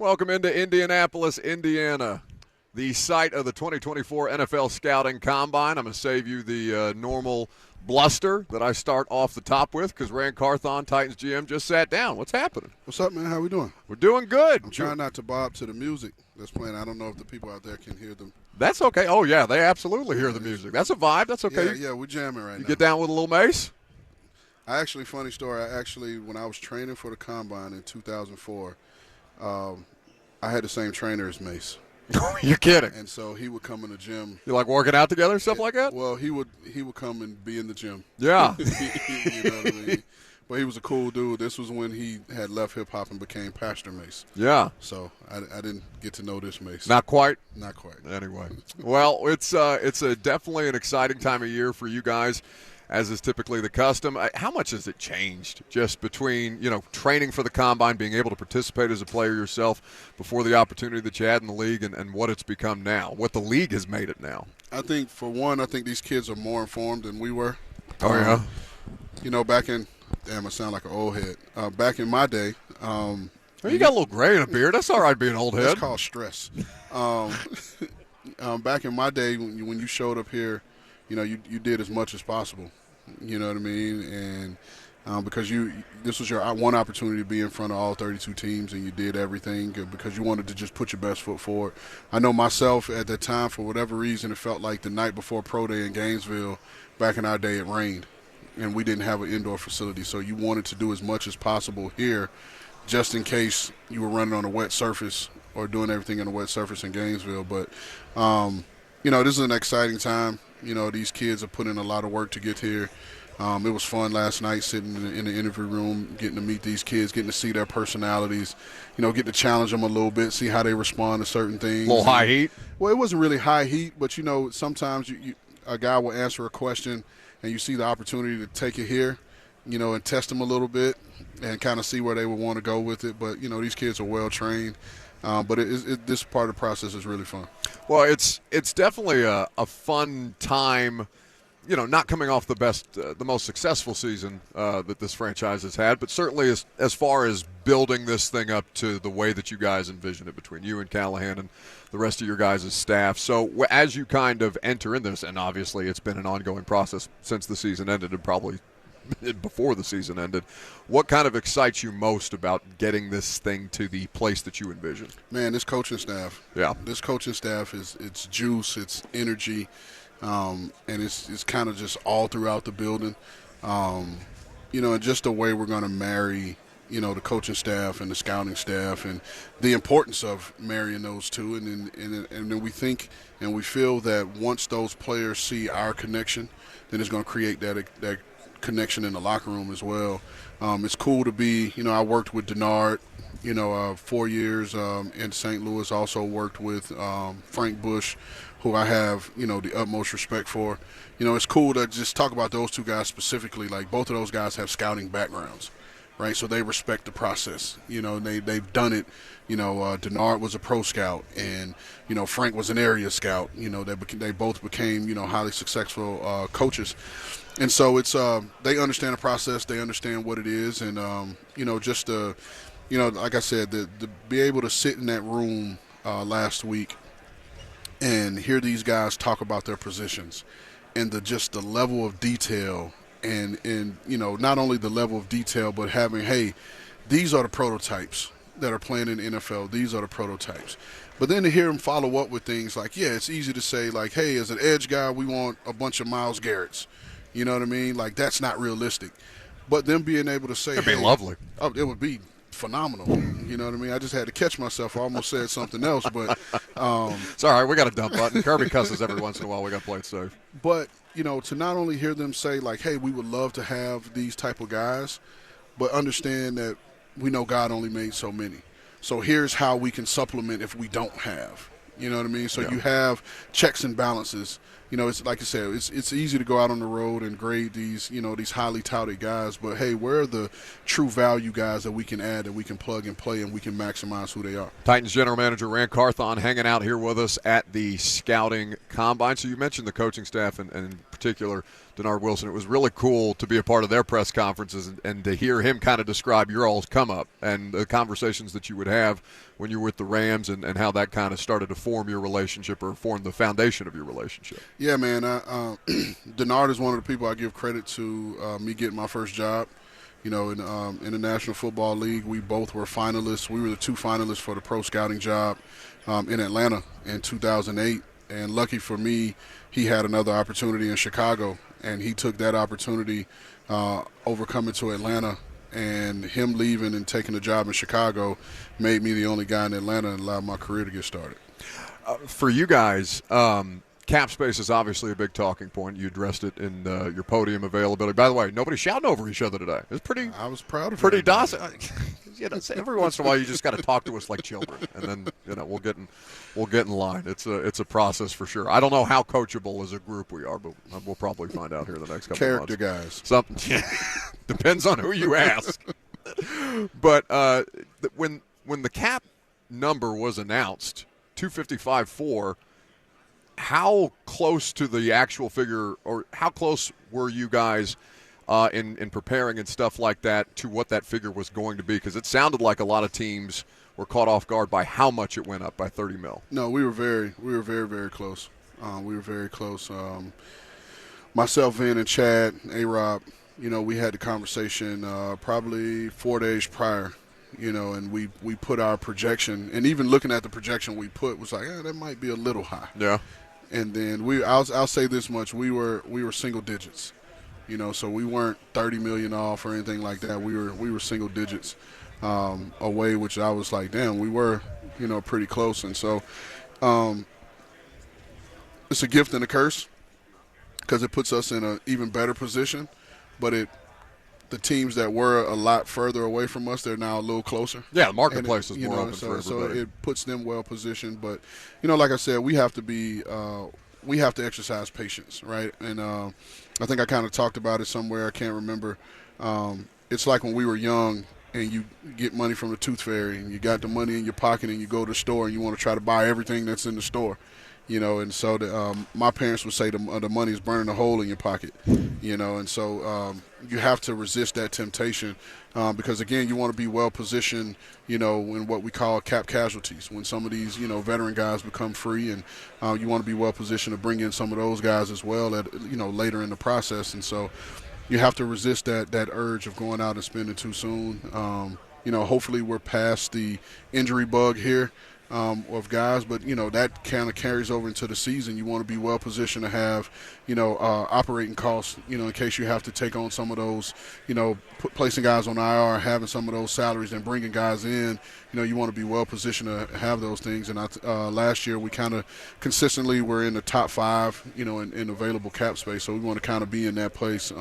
Welcome into Indianapolis, Indiana, the site of the 2024 NFL Scouting Combine. I'm going to save you the normal bluster that I start off the top with because Ran Carthon, Titans GM, just sat down. What's happening? What's up, man? How we doing? We're doing good. I'm trying not to bob to the music that's playing. I don't know if the people out there can hear them. That's okay. Oh, yeah, they absolutely hear the music. That's a vibe. That's okay. Yeah, we're jamming right now. You get down with a little mace? Funny story, when I was training for the Combine in 2004, I had the same trainer as Mace. You're kidding. And so he would come in the gym. You like working out together and stuff like that? Well, he would come and be in the gym. Yeah. You know what I mean? But he was a cool dude. This was when he had left hip-hop and became Pastor Mace. Yeah. So I didn't get to know this Mace. Not quite? Not quite. Anyway. Well, it's definitely an exciting time of year for you guys, as is typically the custom. How much has it changed just between, training for the Combine, being able to participate as a player yourself before the opportunity that you had in the league and what it's become now, what the league has made it now? I think, for one, these kids are more informed than we were. Oh, yeah? Back in – damn, I sound like an old head. Back in my day you got a little gray in a beard. That's all right being an old head. That's called stress. Back in my day, when you showed up here, you did as much as possible. You know what I mean? And because this was your one opportunity to be in front of all 32 teams, and you did everything because you wanted to just put your best foot forward. I know myself at that time, for whatever reason, it felt like the night before Pro Day in Gainesville, back in our day, it rained, and we didn't have an indoor facility. So you wanted to do as much as possible here just in case you were running on a wet surface or doing everything on a wet surface in Gainesville. But, this is an exciting time. These kids have put in a lot of work to get here. It was fun last night sitting in the interview room, getting to meet these kids, getting to see their personalities, getting to challenge them a little bit, see how they respond to certain things. A little high heat? Well, it wasn't really high heat, but, sometimes a guy will answer a question and you see the opportunity to take it here, and test them a little bit and kind of see where they would want to go with it. But, these kids are well-trained. But this part of the process is really fun. Well, it's definitely a fun time, not coming off the most successful season that this franchise has had, but certainly as far as building this thing up to the way that you guys envision it between you and Callahan and the rest of your guys' staff. So as you kind of enter in this, and obviously it's been an ongoing process since the season ended and probably before the season ended, what kind of excites you most about getting this thing to the place that you envision? Man, this coaching staff. Yeah. This coaching staff it's juice, it's energy, and it's kind of just all throughout the building. And just the way we're going to marry, the coaching staff and the scouting staff, and the importance of marrying those two. And then we think and we feel that once those players see our connection, then it's going to create that connection in the locker room as well. It's cool to be, I worked with Denard, 4 years in St. Louis. Also worked with Frank Bush, who I have, the utmost respect for. It's cool to just talk about those two guys specifically. Like, both of those guys have scouting backgrounds, right? So they respect the process. They've done it. Denard was a pro scout, and, Frank was an area scout. They both became, highly successful coaches. And so it's they understand the process, they understand what it is, and just like I said, to be able to sit in that room last week and hear these guys talk about their positions and the level of detail and not only the level of detail, but having, hey, these are the prototypes that are playing in the NFL. These are the prototypes. But then to hear them follow up with things like, yeah, it's easy to say, like, hey, as an edge guy, we want a bunch of Myles Garretts. You know what I mean? Like, that's not realistic. But them being able to say, it'd be lovely. Oh, it would be phenomenal. You know what I mean? I just had to catch myself. I almost said something else, but it's all right. We got a dump button. Kirby cusses every once in a while. We got to play it safe. But to not only hear them say, like, hey, we would love to have these type of guys, but understand that we know God only made so many. So here's how we can supplement if we don't have. You know what I mean? So you have checks and balances. It's like I said, it's easy to go out on the road and grade these, these highly touted guys. But, hey, where are the true value guys that we can add, that we can plug and play, and we can maximize who they are? Titans General Manager Ran Carthon hanging out here with us at the Scouting Combine. So you mentioned the coaching staff and particularly particular, Denard Wilson. It was really cool to be a part of their press conferences and to hear him kind of describe your all's come up and the conversations that you would have when you were with the Rams and how that kind of started to form your relationship or form the foundation of your relationship. Yeah, man. Denard is one of the people I give credit to me getting my first job. In the National Football League, we both were finalists. We were the 2 finalists for the pro scouting job in Atlanta in 2008. And lucky for me, he had another opportunity in Chicago, and he took that opportunity over coming to Atlanta. And him leaving and taking a job in Chicago made me the only guy in Atlanta and allowed my career to get started. For you guys, cap space is obviously a big talking point. You addressed it in your podium availability. By the way, nobody's shouting over each other today. It's pretty. I was proud of pretty docile. Every once in a while, you just got to talk to us like children, and then we'll get in line. It's a process for sure. I don't know how coachable as a group we are, but we'll probably find out here in the next couple of months. Character guys. Something depends on who you ask. But when the cap number was announced, 255.4. How close to the actual figure, or how close were you guys in preparing and stuff like that to what that figure was going to be? Because it sounded like a lot of teams were caught off guard by how much it went up by $30 million. No, we were very, very close. We were very close. Myself, Vin, and Chad, A-Rob, we had the conversation probably 4 days prior. And we put our projection, and even looking at the projection we put was like, that might be a little high. Yeah. And then I'll say this much: we were single digits, so we weren't $30 million off or anything like that. We were single digits away, which I was like, damn, we were, pretty close. And so it's a gift and a curse because it puts us in an even better position, but the teams that were a lot further away from us, they're now a little closer. Yeah, the marketplace is more open for So everybody. it puts them well positioned. But, like I said, we have to exercise patience, right? And I think I kind of talked about it somewhere. I can't remember. It's like when we were young and you get money from the tooth fairy and you got the money in your pocket and you go to the store and you want to try to buy everything that's in the store. And so my parents would say the money is burning a hole in your pocket, and so you have to resist that temptation because, again, you want to be well-positioned, in what we call cap casualties, when some of these, veteran guys become free, and you want to be well-positioned to bring in some of those guys as well later in the process. And so you have to resist that urge of going out and spending too soon. Hopefully we're past the injury bug here. Of guys, but that kind of carries over into the season. You want to be well positioned to have operating costs in case you have to take on some of those placing guys on IR, having some of those salaries and bringing guys in. You want to be well positioned to have those things. And last year we kind of consistently were in the top 5 in available cap space, so we want to kind of be in that place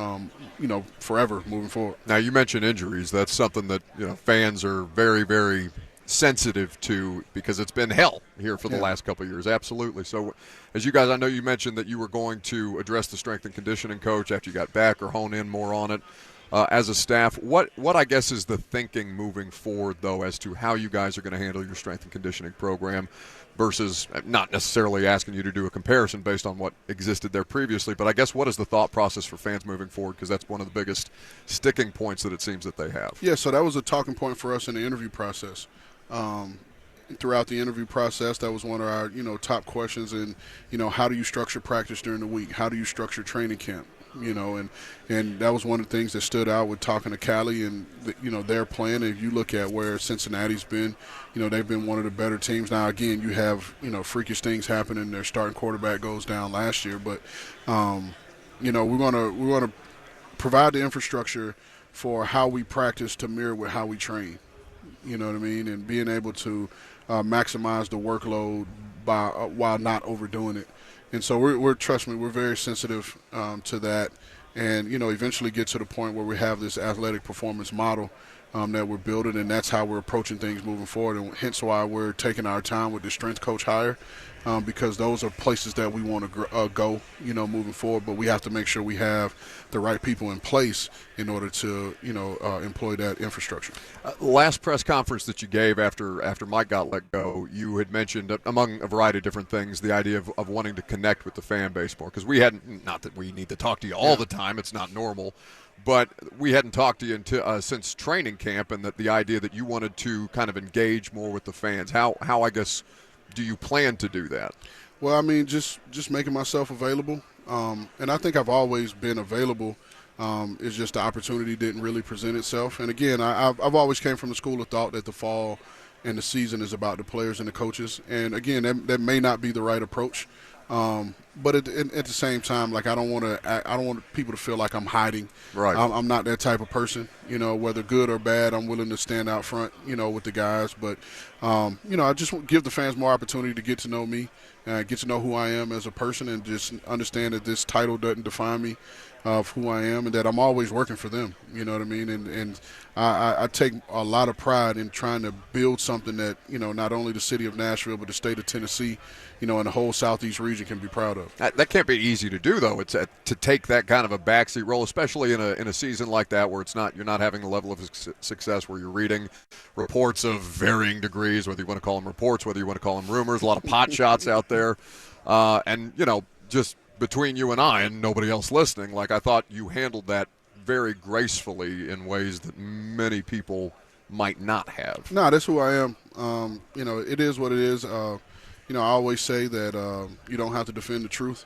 forever moving forward. Now you mentioned injuries. That's something that fans are very, very sensitive to because it's been hell here for the last couple of years. Absolutely. So as you guys, I know you mentioned that you were going to address the strength and conditioning coach after you got back or hone in more on it as a staff. What I guess is the thinking moving forward, though, as to how you guys are going to handle your strength and conditioning program versus not necessarily asking you to do a comparison based on what existed there previously, but I guess what is the thought process for fans moving forward, because that's one of the biggest sticking points that it seems that they have. Yeah, so that was a talking point for us in the interview process. Throughout the interview process, that was one of our top questions. And how do you structure practice during the week? How do you structure training camp? And that was one of the things that stood out with talking to Cali and their plan. If you look at where Cincinnati's been, they've been one of the better teams. Now again, you have freakish things happening. Their starting quarterback goes down last year, but we want to provide the infrastructure for how we practice to mirror with how we train. You know what I mean? And being able to maximize the workload while not overdoing it. And so trust me, we're very sensitive to that. And, eventually get to the point where we have this athletic performance model that we're building, and that's how we're approaching things moving forward, and hence why we're taking our time with the strength coach hire, because those are places that we want to go, moving forward. But we have to make sure we have the right people in place in order to, employ that infrastructure. Last press conference that you gave after Mike got let go, you had mentioned, among a variety of different things, the idea of wanting to connect with the fan base more, because we hadn't, not that we need to talk to you all the time, it's not normal, but we hadn't talked to you since training camp, and that the idea that you wanted to kind of engage more with the fans. How I guess, do you plan to do that? Well, I mean, just making myself available, and I think I've always been available. It's just the opportunity didn't really present itself. And again, I've always came from the school of thought that the fall and the season is about the players and the coaches. And again, that may not be the right approach. But at the same time, like, I don't want people to feel like I'm hiding. Right. I'm not that type of person. Whether good or bad, I'm willing to stand out front, with the guys. But, I just want to give the fans more opportunity to get to know me, get to know who I am as a person, and just understand that this title doesn't define me of who I am, and that I'm always working for them. You know what I mean? And I take a lot of pride in trying to build something that, not only the city of Nashville, but the state of Tennessee, and the whole Southeast region can be proud of. That can't be easy to do, though. It's to take that kind of a backseat role, especially in a season like that, where you're not having the level of success, where you're reading reports of varying degrees, whether you want to call them reports, whether you want to call them rumors, a lot of pot shots out there, and just between you and I and nobody else listening, like, I thought you handled that very gracefully in ways that many people might not have. No, that's who I am. It is what it is. I always say that you don't have to defend the truth.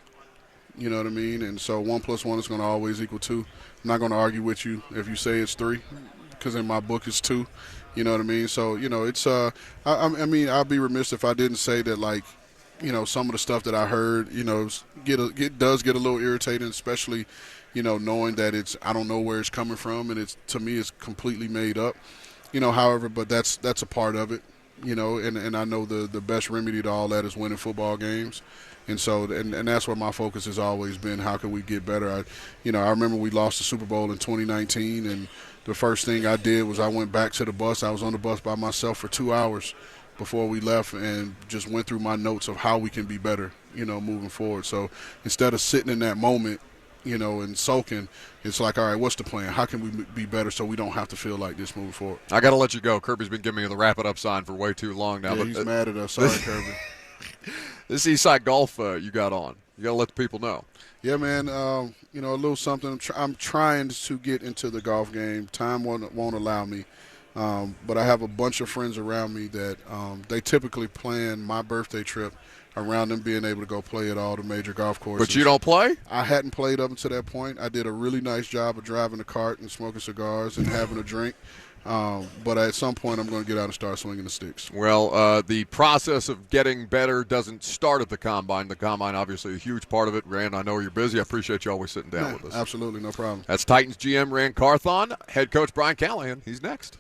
You know what I mean? And so 1 + 1 is going to always equal 2. I'm not going to argue with you if you say it's 3, because in my book it's 2. You know what I mean? So, it's I mean, I'd be remiss if I didn't say that, like, some of the stuff that I heard, does get a little irritating, especially, knowing that I don't know where it's coming from, and to me it's completely made up. However, but that's a part of it, and I know the best remedy to all that is winning football games. And so, and that's where my focus has always been. How can we get better? I remember we lost the Super Bowl in 2019, and the first thing I did was I went back to the bus. I was on the bus by myself for 2 hours before we left, and just went through my notes of how we can be better, moving forward. So instead of sitting in that moment, and sulking, it's like, all right, what's the plan? How can we be better so we don't have to feel like this moving forward? I got to let you go. Kirby's been giving me the wrap it up sign for way too long now. Yeah, but he's mad at us. Sorry, Kirby. This Eastside Golf you got on. You got to let the people know. Yeah, man. A little something. I'm trying to get into the golf game. Time won't allow me. But I have a bunch of friends around me that they typically plan my birthday trip around them being able to go play at all the major golf courses. But you don't play? I hadn't played up until that point. I did a really nice job of driving a cart and smoking cigars and having a drink. But at some point, I'm going to get out and start swinging the sticks. Well, the process of getting better doesn't start at the Combine. The Combine, obviously, a huge part of it. Rand, I know you're busy. I appreciate you always sitting down with us. Absolutely, no problem. That's Titans GM Ran Carthon. Head coach Brian Callahan. He's next.